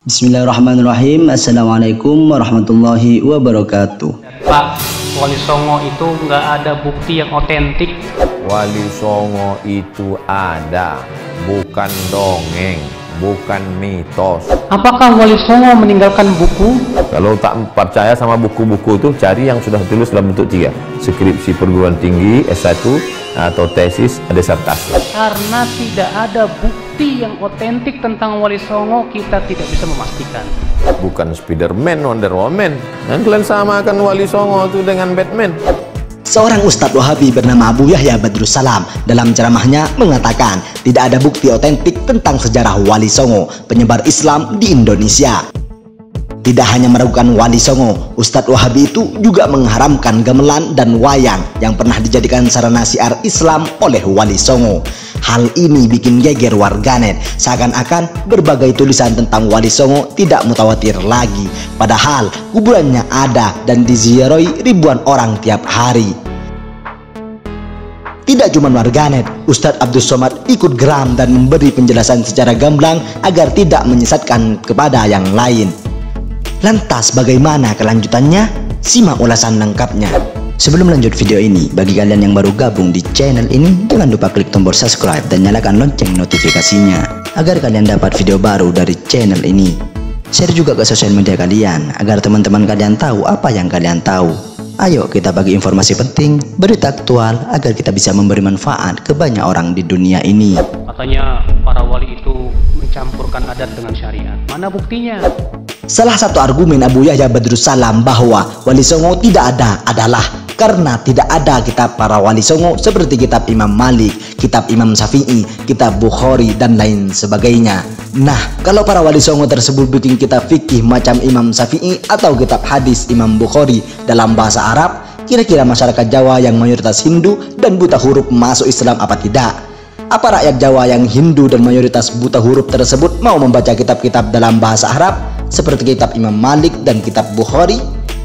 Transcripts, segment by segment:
Bismillahirrahmanirrahim. Assalamualaikum warahmatullahi wabarakatuh. Pak, Wali Songo itu nggak ada bukti yang otentik. Wali Songo itu ada, bukan dongeng, bukan mitos. Apakah Wali Songo meninggalkan buku? Kalau tak percaya sama buku-buku itu, cari yang sudah ditulis dalam bentuk 3. Skripsi perguruan tinggi, S1, atau tesis, disertasi. Karena tidak ada bukti yang otentik tentang Wali Songo, kita tidak bisa memastikan. Bukan Spiderman, Wonder Woman. Dan kalian samakan Wali Songo itu dengan Batman. Seorang Ustadz Wahabi bernama Abu Yahya Badrus Salam dalam ceramahnya mengatakan tidak ada bukti otentik tentang sejarah Wali Songo, penyebar Islam di Indonesia. Tidak hanya meragukan Wali Songo, Ustadz Wahabi itu juga mengharamkan gamelan dan wayang yang pernah dijadikan sarana syiar Islam oleh Wali Songo. Hal ini bikin geger warganet, seakan-akan berbagai tulisan tentang Wali Songo tidak mutawatir lagi, padahal kuburannya ada dan diziarahi ribuan orang tiap hari. Tidak cuma warganet, Ustadz Abdul Somad ikut geram dan memberi penjelasan secara gamblang agar tidak menyesatkan kepada yang lain. Lantas bagaimana kelanjutannya? Simak ulasan lengkapnya. Sebelum lanjut video ini, bagi kalian yang baru gabung di channel ini, jangan lupa klik tombol subscribe dan nyalakan lonceng notifikasinya agar kalian dapat video baru dari channel ini. Share juga ke sosial media kalian agar teman-teman kalian tahu apa yang kalian tahu. Ayo kita bagi informasi penting, berita aktual agar kita bisa memberi manfaat ke banyak orang di dunia ini. Katanya para wali itu mencampurkan adat dengan syariat. Mana buktinya? Salah satu argumen Abu Yahya Badrus Salam bahwa Wali Songo tidak ada adalah karena tidak ada kitab para Wali Songo seperti kitab Imam Malik, kitab Imam Syafi'i, kitab Bukhari, dan lain sebagainya. Nah, kalau para Wali Songo tersebut bikin kitab fikih macam Imam Syafi'i atau kitab hadis Imam Bukhari dalam bahasa Arab, kira-kira masyarakat Jawa yang mayoritas Hindu dan buta huruf masuk Islam apa tidak? Apa rakyat Jawa yang Hindu dan mayoritas buta huruf tersebut mau membaca kitab-kitab dalam bahasa Arab seperti kitab Imam Malik dan kitab Bukhari?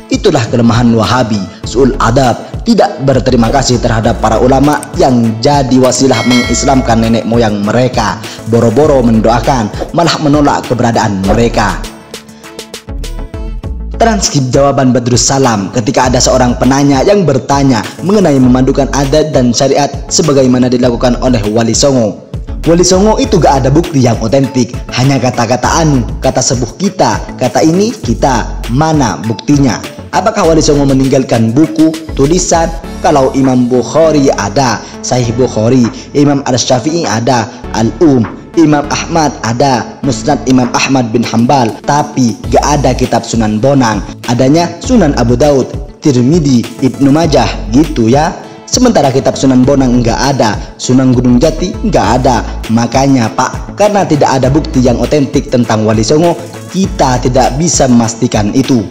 Itulah kelemahan Wahabi, su'ul adab, tidak berterima kasih terhadap para ulama yang jadi wasilah mengislamkan nenek moyang mereka, boro-boro mendoakan, malah menolak keberadaan mereka. Transkrip jawaban Badrus Salam ketika ada seorang penanya yang bertanya mengenai memadukan adat dan syariat sebagaimana dilakukan oleh Wali Songo. Wali Songo itu gak ada bukti yang otentik, hanya kata-kata anu, kata sepuh kita, kata ini kita, mana buktinya? Apakah Wali Songo meninggalkan buku, tulisan? Kalau Imam Bukhari ada, Sahih Bukhari, Imam Al-Syafi'i ada, Imam Ahmad ada, Musnad Imam Ahmad bin Hambal, tapi gak ada kitab Sunan Bonang, adanya Sunan Abu Daud, Tirmidzi, Ibnu Majah, gitu ya. Sementara kitab Sunan Bonang nggak ada, Sunan Gunung Jati nggak ada. Makanya Pak, karena tidak ada bukti yang otentik tentang Wali Songo, kita tidak bisa memastikan itu.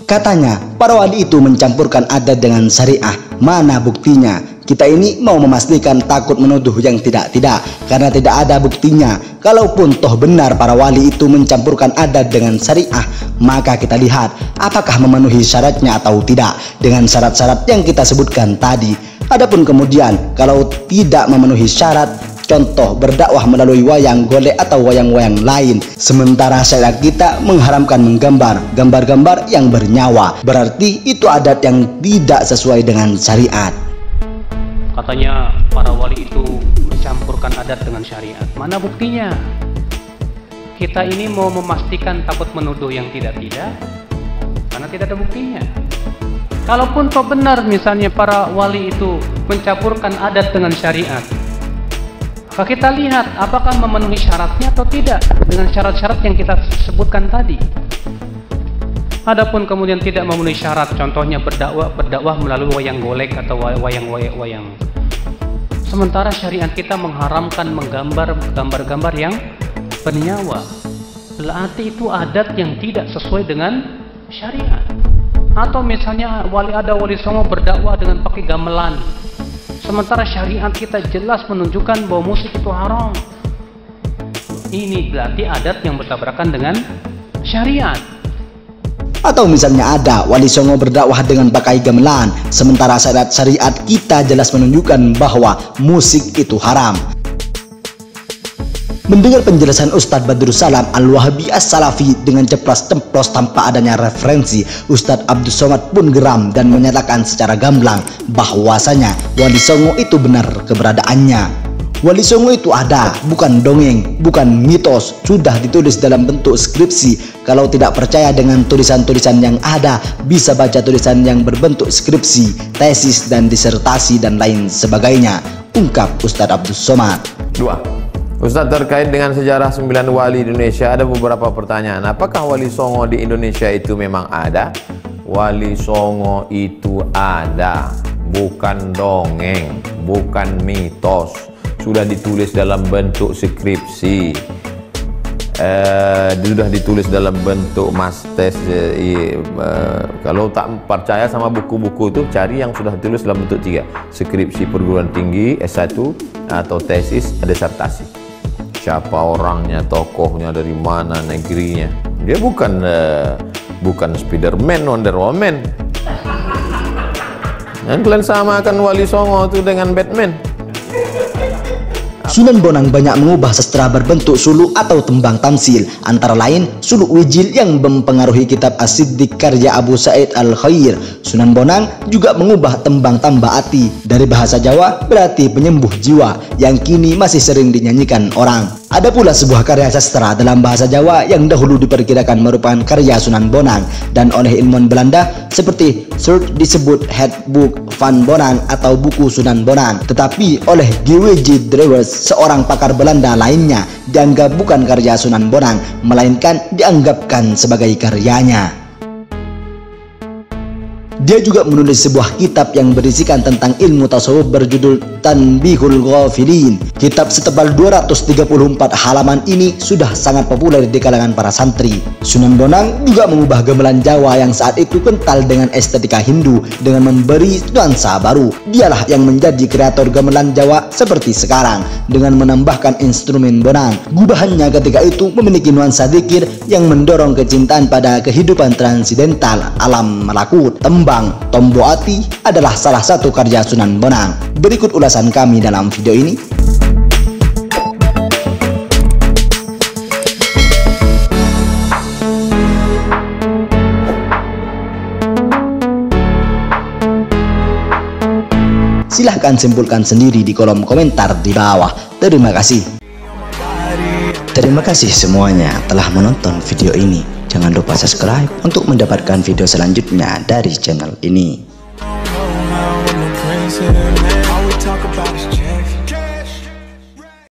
Katanya, para wali itu mencampurkan adat dengan syariah. Mana buktinya? Kita ini mau memastikan takut menuduh yang tidak-tidak, karena tidak ada buktinya. Kalaupun toh benar para wali itu mencampurkan adat dengan syariah, maka kita lihat apakah memenuhi syaratnya atau tidak dengan syarat-syarat yang kita sebutkan tadi. Adapun kemudian kalau tidak memenuhi syarat, contoh berdakwah melalui wayang golek atau wayang-wayang lain, sementara syariat kita mengharamkan menggambar gambar-gambar yang bernyawa, berarti itu adat yang tidak sesuai dengan syariat. Katanya para wali itu mencampurkan adat dengan syariat. Mana buktinya? Kita ini mau memastikan takut menuduh yang tidak-tidak, karena tidak ada buktinya. Kalaupun toh benar misalnya para wali itu mencampurkan adat dengan syariat, maka kita lihat apakah memenuhi syaratnya atau tidak dengan syarat-syarat yang kita sebutkan tadi. Adapun kemudian tidak memenuhi syarat, contohnya berdakwah melalui wayang golek atau wayang. Sementara syariat kita mengharamkan menggambar gambar-gambar yang bernyawa, berarti itu adat yang tidak sesuai dengan syariat. Atau misalnya ada Wali Songo berdakwah dengan pakai gamelan, sementara syariat kita jelas menunjukkan bahwa musik itu haram. Ini berarti adat yang bertabrakan dengan syariat. Atau misalnya ada Wali Songo berdakwah dengan pakai gamelan, sementara syariat kita jelas menunjukkan bahwa musik itu haram. Mendengar penjelasan Ustadz Badrus Salam Al-Wahabi As-Salafi dengan ceplas-ceplos tanpa adanya referensi, Ustadz Abdus Somad pun geram dan menyatakan secara gamblang bahwasanya Wali Songo itu benar keberadaannya. Wali Songo itu ada, bukan dongeng, bukan mitos, sudah ditulis dalam bentuk skripsi. Kalau tidak percaya dengan tulisan-tulisan yang ada, bisa baca tulisan yang berbentuk skripsi, tesis dan disertasi dan lain sebagainya, ungkap Ustadz Abdus Somad. 2. Ustadz, terkait dengan sejarah 9 wali di Indonesia ada beberapa pertanyaan. Apakah Wali Songo di Indonesia itu memang ada? Wali Songo itu ada, bukan dongeng, bukan mitos, sudah ditulis dalam bentuk skripsi, sudah ditulis dalam bentuk mastes. Kalau tak percaya sama buku-buku itu, cari yang sudah ditulis dalam bentuk 3, skripsi perguruan tinggi, S1 atau tesis, disertasi. Siapa orangnya, tokohnya, dari mana, negerinya. Dia bukan Spiderman, Wonder Woman. Dan kalian samakan Wali Songo itu dengan Batman. Sunan Bonang banyak mengubah sastra berbentuk suluk atau tembang tamsil, antara lain suluk wijil yang mempengaruhi kitab As-Siddiq karya Abu Sa'id Al-Khair. Sunan Bonang juga mengubah tembang tambah ati dari bahasa Jawa berarti penyembuh jiwa yang kini masih sering dinyanyikan orang. Ada pula sebuah karya sastra dalam bahasa Jawa yang dahulu diperkirakan merupakan karya Sunan Bonang dan oleh ilmuwan Belanda seperti Surt disebut Handboek van Bonang atau buku Sunan Bonang, tetapi oleh G.W.J. Drewers, seorang pakar Belanda lainnya, dianggap bukan karya Sunan Bonang melainkan dianggapkan sebagai karyanya. Dia juga menulis sebuah kitab yang berisikan tentang ilmu tasawuf berjudul Tanbihul Ghafilin. Kitab setebal 234 halaman ini sudah sangat populer di kalangan para santri. Sunan Bonang juga mengubah gamelan Jawa yang saat itu kental dengan estetika Hindu dengan memberi nuansa baru. Dialah yang menjadi kreator gamelan Jawa seperti sekarang dengan menambahkan instrumen bonang. Gubahannya ketika itu memiliki nuansa zikir yang mendorong kecintaan pada kehidupan transidental, alam malakut. Tembang Tombo Ati adalah salah satu karya Sunan Bonang. Berikut ulasan kami dalam video ini. Silahkan simpulkan sendiri di kolom komentar di bawah. Terima kasih. Terima kasih semuanya telah menonton video ini. Jangan lupa subscribe untuk mendapatkan video selanjutnya dari channel ini.